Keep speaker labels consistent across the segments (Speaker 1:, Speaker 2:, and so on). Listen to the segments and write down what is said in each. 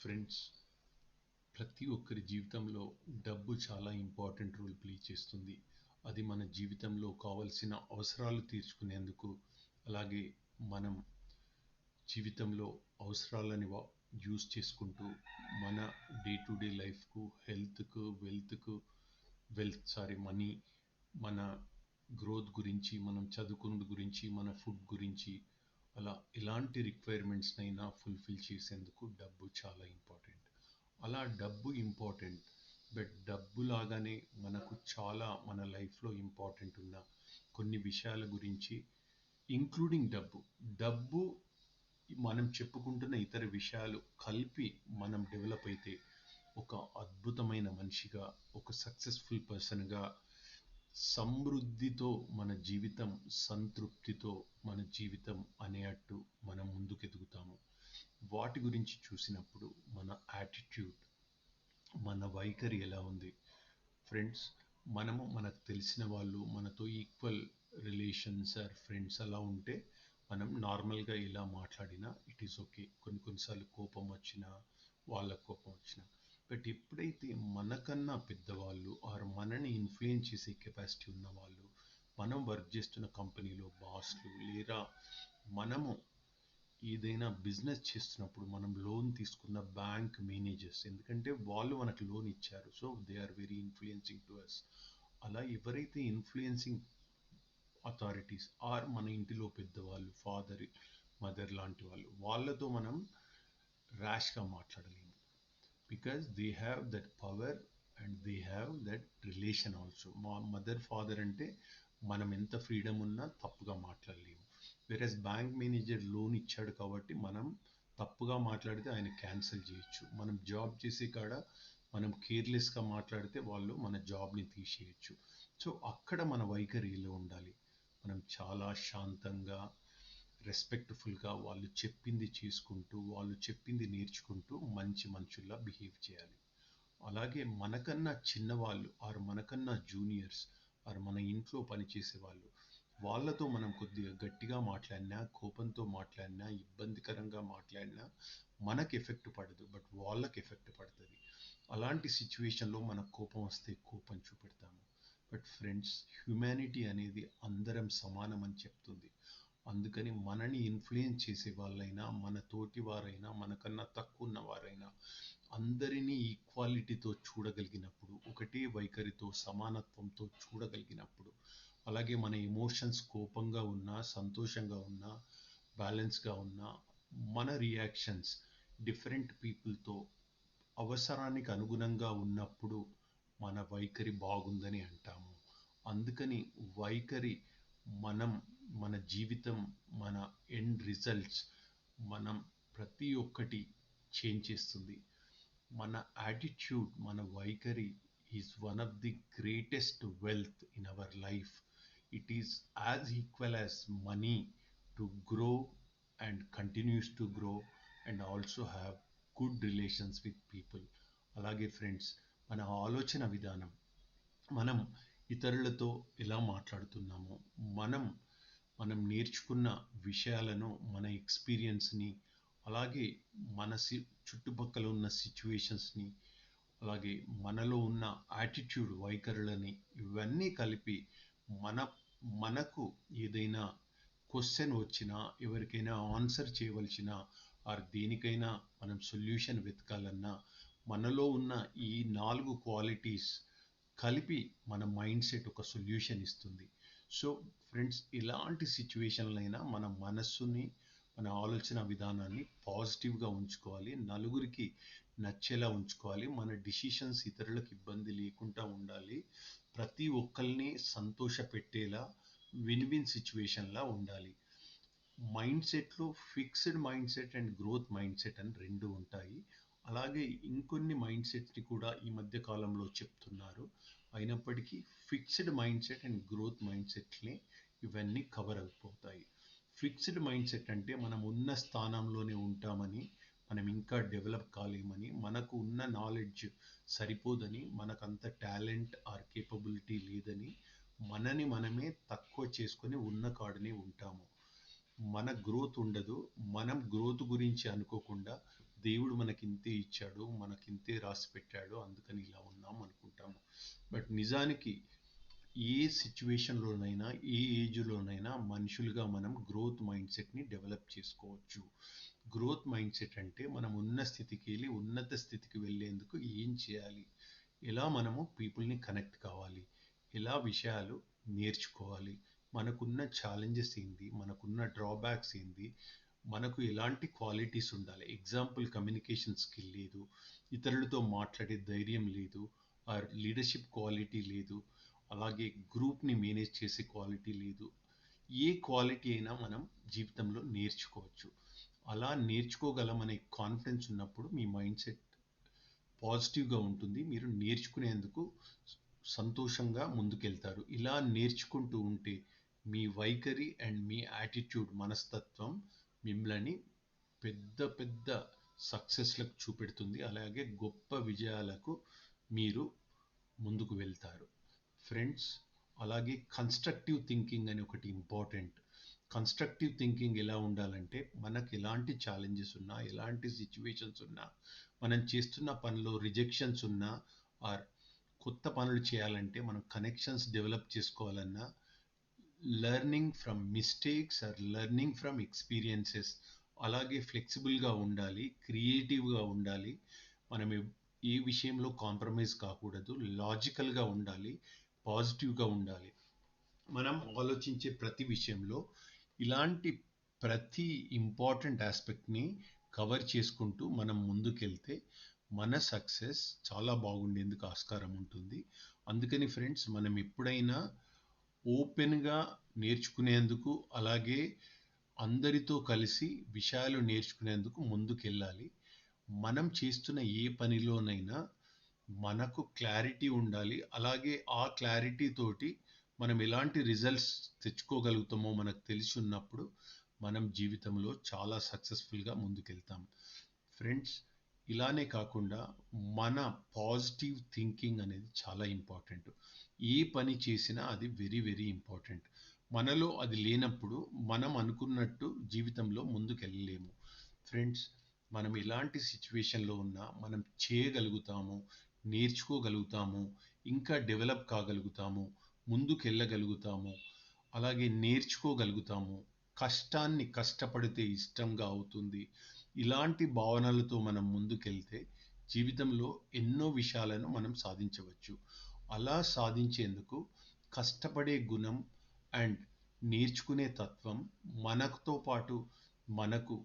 Speaker 1: Friends, ప్రతి ఒక్కరి జీవితంలో డబ్బు చాలా ఇంపార్టెంట్ రోల్ ప్లే చేస్తుంది. అది మన జీవితంలో కావలసిన అవసరాలు తీర్చుకునేందుకు, అలాగే మనం జీవితంలో అవసరాలని యూజ్ చేసుకుంటూ మన డే టు డే లైఫ్కు, హెల్త్కు, మనీ, మన గ్రోత్ గురించి, మనం చదువుకున్న గురించి, మన ఫుడ్ గురించి, అలా ఎలాంటి రిక్వైర్మెంట్స్నైనా ఫుల్ఫిల్ చేసేందుకు డబ్బు చాలా ఇంపార్టెంట్. అలా డబ్బు ఇంపార్టెంట్, బట్ డబ్బు లాగానే మనకు చాలా మన లైఫ్లో ఇంపార్టెంట్ ఉన్న కొన్ని విషయాల గురించి, ఇంక్లూడింగ్ డబ్బు మనం చెప్పుకుంటున్న ఇతర విషయాలు కలిపి మనం డెవలప్ అయితే ఒక అద్భుతమైన మనిషిగా, ఒక సక్సెస్ఫుల్ పర్సన్గా, సమృద్ధితో మన జీవితం, సంతృప్తితో మన జీవితం అనేటట్టు మనం ముందుకెదుగుతాము. వాటి గురించి చూసినప్పుడు మన యాటిట్యూడ్, మన వైఖరి ఎలా ఉంది? ఫ్రెండ్స్, మనకు తెలిసిన వాళ్ళు, మనతో ఈక్వల్ రిలేషన్స్ ఆర్ ఫ్రెండ్స్ అలా ఉంటే మనం నార్మల్గా ఎలా మాట్లాడినా ఇట్ ఈస్ ఓకే. కొన్నిసార్లు కోపం వచ్చినా, వాళ్ళ కోపం వచ్చినా, బట్ ఎప్పుడైతే మనకన్నా పెద్దవాళ్ళు ఆర్ మనని ఇన్ఫ్లుయెన్స్ చేసే కెపాసిటీ ఉన్న వాళ్ళు, మనం వర్క్ చేస్తున్న కంపెనీలో బాస్లు, లేదా మనము ఏదైనా బిజినెస్ చేస్తున్నప్పుడు మనం లోన్ తీసుకున్న బ్యాంక్ మేనేజర్స్, ఎందుకంటే వాళ్ళు మనకు లోన్ ఇచ్చారు, so they are very influencing to us. అలా ఎవరైతే ఇన్ఫ్లుయెన్సింగ్ అథారిటీస్ ఆర్ మన ఇంటిలో పెద్దవాళ్ళు, ఫాదర్, మదర్ లాంటి వాళ్ళతో మనం ర్యాష్గా మాట్లాడలేము. Because they have that power and they have that relation also. మా మదర్, ఫాదర్ అంటే మనం ఎంత ఫ్రీడమ్ ఉన్నా తప్పుగా మాట్లాడలేము. వేరేస్ బ్యాంక్ మేనేజర్ లోన్ ఇచ్చాడు కాబట్టి మనం తప్పుగా మాట్లాడితే ఆయన క్యాన్సిల్ చేయొచ్చు. మనం జాబ్ చేసే కాడ మనం కేర్లెస్గా మాట్లాడితే వాళ్ళు మన జాబ్ని తీసేయచ్చు. సో అక్కడ మన వైఖరిలో ఉండాలి. మనం చాలా శాంతంగా, రెస్పెక్ట్ఫుల్గా వాళ్ళు చెప్పింది చేసుకుంటూ, వాళ్ళు చెప్పింది నేర్చుకుంటూ మంచి మనుషుల్లా బిహేవ్ చేయాలి. అలాగే మనకన్నా చిన్నవాళ్ళు ఆర్ మనకన్నా జూనియర్స్ ఆర్ మన ఇంట్లో పనిచేసే వాళ్ళతో మనం కొద్దిగా గట్టిగా మాట్లాడినా, కోపంతో మాట్లాడినా, ఇబ్బందికరంగా మాట్లాడినా మనకు ఎఫెక్ట్ పడదు, బట్ వాళ్ళకి ఎఫెక్ట్ పడుతుంది. అలాంటి సిచ్యువేషన్లో మనకు కోపం వస్తే కోపం చూపెడతాము. బట్ ఫ్రెండ్స్, హ్యుమానిటీ అనేది అందరం సమానం అని చెప్తుంది. అందుకని మనని ఇన్ఫ్లుయెన్స్ చేసే వాళ్ళైనా, మన తోటి వారైనా, మనకన్నా తక్కువ ఉన్న వారైనా, అందరినీ ఈక్వాలిటీతో చూడగలిగినప్పుడు, ఒకటే వైఖరితో, సమానత్వంతో చూడగలిగినప్పుడు, అలాగే మన ఎమోషన్స్ కోపంగా ఉన్నా, సంతోషంగా ఉన్నా, బ్యాలెన్స్గా ఉన్నా, మన రియాక్షన్స్ డిఫరెంట్ పీపుల్తో అవసరానికి అనుగుణంగా ఉన్నప్పుడు మన వైఖరి బాగుందని అంటాము. అందుకని వైఖరి మనం, మన జీవితం, మన ఎండ్ రిజల్ట్స్, మనం ప్రతి ఒక్కటి చేంజ్ చేస్తుంది. మన యాటిట్యూడ్, మన వైఖరి is one of the greatest wealth in our life. It is as equal as money to grow and continues to grow and also have good relations with people. అలాగే friends, మన ఆలోచన విధానం, మనం ఇతరులతో ఎలా మాట్లాడుతున్నామో, మనం మనం నేర్చుకున్న విషయాలను, మన ఎక్స్పీరియన్స్ని, అలాగే మన చుట్టుపక్కల ఉన్న సిచ్యువేషన్స్ని, అలాగే మనలో ఉన్న యాటిట్యూడ్, వైఖరులని, ఇవన్నీ కలిపి మన మనకు ఏదైనా క్వశ్చన్ వచ్చినా, ఎవరికైనా ఆన్సర్ చేయవలసిన, ఆర్ దేనికైనా మనం సొల్యూషన్ వెతకాలన్నా, మనలో ఉన్న ఈ 4 క్వాలిటీస్ కలిపి మన మైండ్ సెట్ ఒక సొల్యూషన్ ఇస్తుంది. సో ఫ్రెండ్స్, ఇలాంటి సిచ్యువేషన్లైనా మన మనస్సుని, మన ఆలోచన విధానాన్ని పాజిటివ్గా ఉంచుకోవాలి, నలుగురికి నచ్చేలా ఉంచుకోవాలి, మన డిసిషన్స్ ఇతరులకు ఇబ్బంది లేకుండా ఉండాలి, ప్రతి ఒక్కరిని సంతోష పెట్టేలా విన్ విన్ సిచ్యువేషన్లా ఉండాలి. మైండ్ సెట్లో fixed mind set and growth mind set అని రెండు ఉంటాయి. అలాగే ఇంకొన్ని మైండ్ సెట్ని కూడా ఈ మధ్య కాలంలో చెప్తున్నారు. అయినప్పటికీ fixed mind set and growth mind సెట్ని ఇవన్నీ కవర్ అయిపోతాయి. ఫిక్స్డ్ మైండ్ సెట్ అంటే మనం ఉన్న స్థానంలోనే ఉంటామని, మనం ఇంకా డెవలప్ కాలేమని, మనకు ఉన్న నాలెడ్జ్ సరిపోదని, మనకంత టాలెంట్ ఆర్ కేపబిలిటీ లేదని, మనని మనమే తక్కువ చేసుకొని ఉన్న కాడనే ఉంటాము. మన గ్రోత్ ఉండదు. మనం గ్రోత్ గురించి అనుకోకుండా దేవుడు మనకింతే ఇచ్చాడు, మనకింతే రాసి పెట్టాడు, అందుకని ఇలా ఉన్నాం అనుకుంటాము. బట్ నిజానికి ఏ సిచ్యువేషన్లోనైనా, ఏ ఏజ్లోనైనా మనుషులుగా మనం గ్రోత్ మైండ్ సెట్ని డెవలప్ చేసుకోవచ్చు. గ్రోత్ మైండ్ సెట్ అంటే మనం ఉన్న స్థితికి వెళ్ళి ఉన్నత స్థితికి వెళ్ళేందుకు ఏం చేయాలి, ఎలా మనము పీపుల్ని కనెక్ట్ కావాలి, ఎలా విషయాలు నేర్చుకోవాలి, మనకున్న ఛాలెంజెస్ ఏంటి, మనకున్న డ్రాబ్యాక్స్ ఏంటి, మనకు ఎలాంటి క్వాలిటీస్ ఉండాలి. ఎగ్జాంపుల్, కమ్యూనికేషన్ స్కిల్ లేదు, ఇతరులతో మాట్లాడే ధైర్యం లేదు, ఆర్ లీడర్షిప్ క్వాలిటీ లేదు, అలాగే గ్రూప్ని మేనేజ్ చేసే క్వాలిటీ లేదు. ఏ క్వాలిటీ అయినా మనం జీవితంలో నేర్చుకోవచ్చు. అలా నేర్చుకోగలం అనే కాన్ఫిడెన్స్ ఉన్నప్పుడు మీ మైండ్ సెట్ పాజిటివ్గా ఉంటుంది. మీరు నేర్చుకునేందుకు సంతోషంగా ముందుకెళ్తారు. ఇలా నేర్చుకుంటూ ఉంటే మీ వైఖరి అండ్ మీ యాటిట్యూడ్, మనస్తత్వం మిమ్మల్ని పెద్ద పెద్ద సక్సెస్లకు చూపెడుతుంది. అలాగే గొప్ప విజయాలకు మీరు ముందుకు వెళ్తారు ఫ్రెండ్స్. అలాగే కన్స్ట్రక్టివ్ థింకింగ్ అని ఒకటి ఇంపార్టెంట్. కన్స్ట్రక్టివ్ థింకింగ్ ఎలా ఉండాలంటే, మనకు ఎలాంటి ఛాలెంజెస్ ఉన్నా, ఎలాంటి సిచ్యువేషన్స్ ఉన్నా, మనం చేస్తున్న పనిలో రిజెక్షన్స్ ఉన్నా, ఆర్ కొత్త పనులు చేయాలంటే మనం కనెక్షన్స్ డెవలప్ చేసుకోవాలన్నా, learning from mistakes or learning from experiences, అలాగే ఫ్లెక్సిబుల్గా ఉండాలి, క్రియేటివ్గా ఉండాలి. మనం ఏ విషయంలో కాంప్రమైజ్ కాకూడదు, లాజికల్గా ఉండాలి, పాజిటివ్గా ఉండాలి. మనం ఆలోచించే ప్రతి విషయంలో ఇలాంటి ప్రతి ఇంపార్టెంట్ ఆస్పెక్ట్ని కవర్ చేసుకుంటూ మనం ముందుకెళ్తే మన సక్సెస్ చాలా బాగుండేందుకు ఆస్కారం ఉంటుంది. అందుకని ఫ్రెండ్స్, మనం ఎప్పుడైనా ఓపెన్గా నేర్చుకునేందుకు, అలాగే అందరితో కలిసి విషయాలు నేర్చుకునేందుకు ముందుకెళ్ళాలి. మనం చేస్తున్న ఏ పనిలోనైనా మనకు క్లారిటీ ఉండాలి. అలాగే ఆ క్లారిటీ తోటి మనం ఎలాంటి రిజల్ట్స్ తెచ్చుకోగలుగుతామో మనకు తెలిసి ఉన్నప్పుడు మనం జీవితంలో చాలా సక్సెస్ఫుల్గా ముందుకెళ్తాం ఫ్రెండ్స్. ఇలానే కాకుండా మన పాజిటివ్ థింకింగ్ అనేది చాలా ఇంపార్టెంట్. ఏ పని చేసినా అది వెరీ వెరీ ఇంపార్టెంట్. మనలో అది లేనప్పుడు మనం అనుకున్నట్టు జీవితంలో ముందుకెళ్ళలేము ఫ్రెండ్స్. మనం ఎలాంటి సిచ్యువేషన్లో ఉన్నా మనం చేయగలుగుతాము, నేర్చుకోగలుగుతాము, ఇంకా డెవలప్ కాగలుగుతాము, ముందుకెళ్ళగలుగుతాము, అలాగే నేర్చుకోగలుగుతాము. కష్టాన్ని కష్టపడితే ఇష్టంగా అవుతుంది. ఇలాంటి భావనలతో మనం ముందుకెళ్తే జీవితంలో ఎన్నో విషయాలను మనం సాధించవచ్చు. అలా సాధించేందుకు కష్టపడే గుణం అండ్ నేర్చుకునే తత్వం, మనతో పాటు మనకు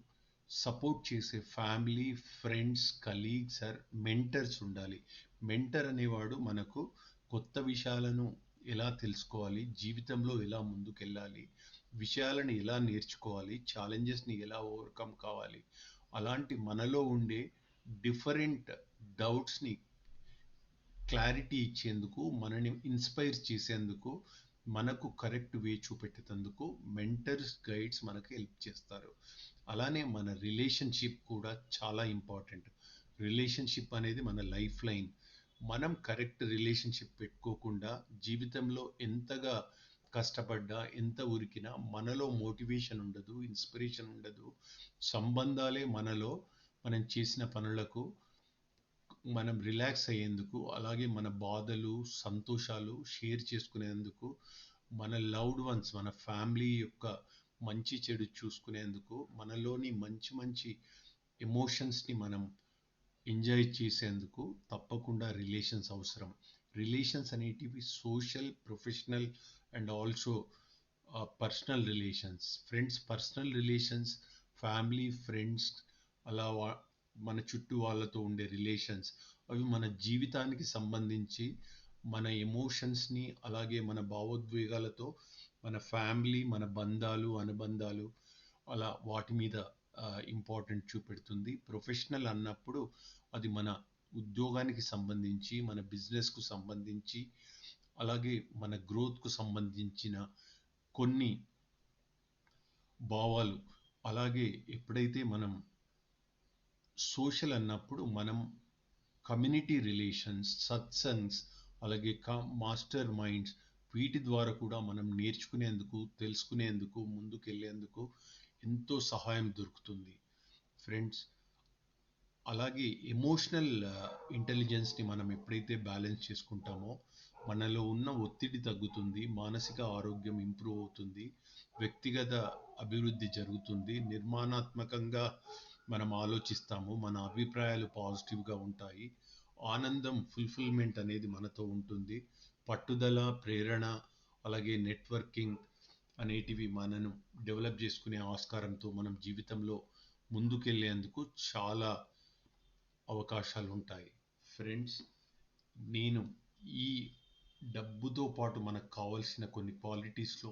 Speaker 1: సపోర్ట్ చేసే family, friends, colleagues or mentors ఉండాలి. మెంటర్ అనేవాడు మనకు కొత్త విషయాలను ఎలా తెలుసుకోవాలి, జీవితంలో ఎలా ముందుకెళ్ళాలి, విషయాలను ఎలా నేర్చుకోవాలి, ఛాలెంజెస్ని ఎలా ఓవర్కమ్ కావాలి, అలాంటి మనలో ఉండే డిఫరెంట్ డౌట్స్ని క్లారిటీ ఇచ్చేందుకు, మనని ఇన్స్పైర్ చేసేందుకు, మనకు కరెక్ట్ వే చూపెట్టేందుకు మెంటర్స్, గైడ్స్ మనకు హెల్ప్ చేస్తారు. అలానే మన రిలేషన్షిప్ కూడా చాలా ఇంపార్టెంట్. రిలేషన్షిప్ అనేది మన లైఫ్ లైన్. మనం కరెక్ట్ రిలేషన్షిప్ పెట్టుకోకుండా జీవితంలో ఎంతగా కష్టపడ్డా, ఎంత ఉరికినా మనలో మోటివేషన్ ఉండదు, ఇన్స్పిరేషన్ ఉండదు. సంబంధాలే మనలో మనం చేసిన పనులకు మనం రిలాక్స్ అయ్యేందుకు, అలాగే మన బాధలు, సంతోషాలు షేర్ చేసుకునేందుకు, మన లవ్డ్ వన్స్, మన ఫ్యామిలీ యొక్క మంచి చెడు చూసుకునేందుకు, మనలోని మంచి మంచి ఎమోషన్స్ని మనం ఎంజాయ్ చేసేందుకు తప్పకుండా రిలేషన్స్ అవసరం. రిలేషన్స్ అనేటివి social, professional and also personal relations friends. Personal relations, family, friends, అలా మన చుట్టూ వాళ్ళతో ఉండే రిలేషన్స్, అవి మన జీవితానికి సంబంధించి మన ఎమోషన్స్ని, అలాగే మన భావోద్వేగాలతో మన ఫ్యామిలీ, మన బంధాలు, అనుబంధాలు, అలా వాటి మీద ఇంపార్టెంట్ చూపెడుతుంది. ప్రొఫెషనల్ అన్నప్పుడు అది మన ఉద్యోగానికి సంబంధించి, మన బిజినెస్కు సంబంధించి, అలాగే మన గ్రోత్కు సంబంధించిన కొన్ని భావాలు. అలాగే ఎప్పుడైతే మనం సోషల్ అన్నప్పుడు మనం కమ్యూనిటీ రిలేషన్స్, సత్సంగ్స్, అలాగే మాస్టర్ మైండ్స్, వీటి ద్వారా కూడా మనం నేర్చుకునేందుకు, తెలుసుకునేందుకు, ముందుకెళ్ళేందుకు ఎంతో సహాయం దొరుకుతుంది ఫ్రెండ్స్. అలాగే ఎమోషనల్ ఇంటెలిజెన్స్ని మనం ఎప్పుడైతే బ్యాలెన్స్ చేసుకుంటామో మనలో ఉన్న ఒత్తిడి తగ్గుతుంది, మానసిక ఆరోగ్యం ఇంప్రూవ్ అవుతుంది, వ్యక్తిగత అభివృద్ధి జరుగుతుంది, నిర్మాణాత్మకంగా మనం ఆలోచిస్తాము, మన అభిప్రాయాలు పాజిటివ్గా ఉంటాయి, ఆనందం ఫుల్ఫిల్మెంట్ అనేది మనతో ఉంటుంది, పట్టుదల, ప్రేరణ, అలాగే నెట్వర్కింగ్ అనేటివి మనను డెవలప్ చేసుకునే ఆస్కారంతో మనం జీవితంలో ముందుకెళ్ళేందుకు చాలా అవకాశాలు ఉంటాయి. ఫ్రెండ్స్, నేను ఈ డబ్బుతో పాటు మనకు కావాల్సిన కొన్ని క్వాలిటీస్లో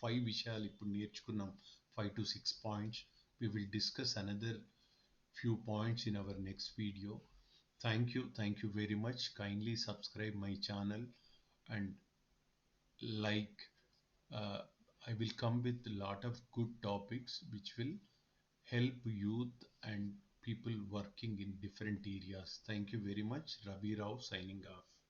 Speaker 1: 5 విషయాలు ఇప్పుడు నేర్చుకున్నాం. 5 to 6 points. We will discuss another few points in our next video. Thank you very much. Kindly subscribe my channel and like. uh, I will come with a lot of good topics which will help youth and people working in different areas. Thank you very much. Ravi Rao signing off.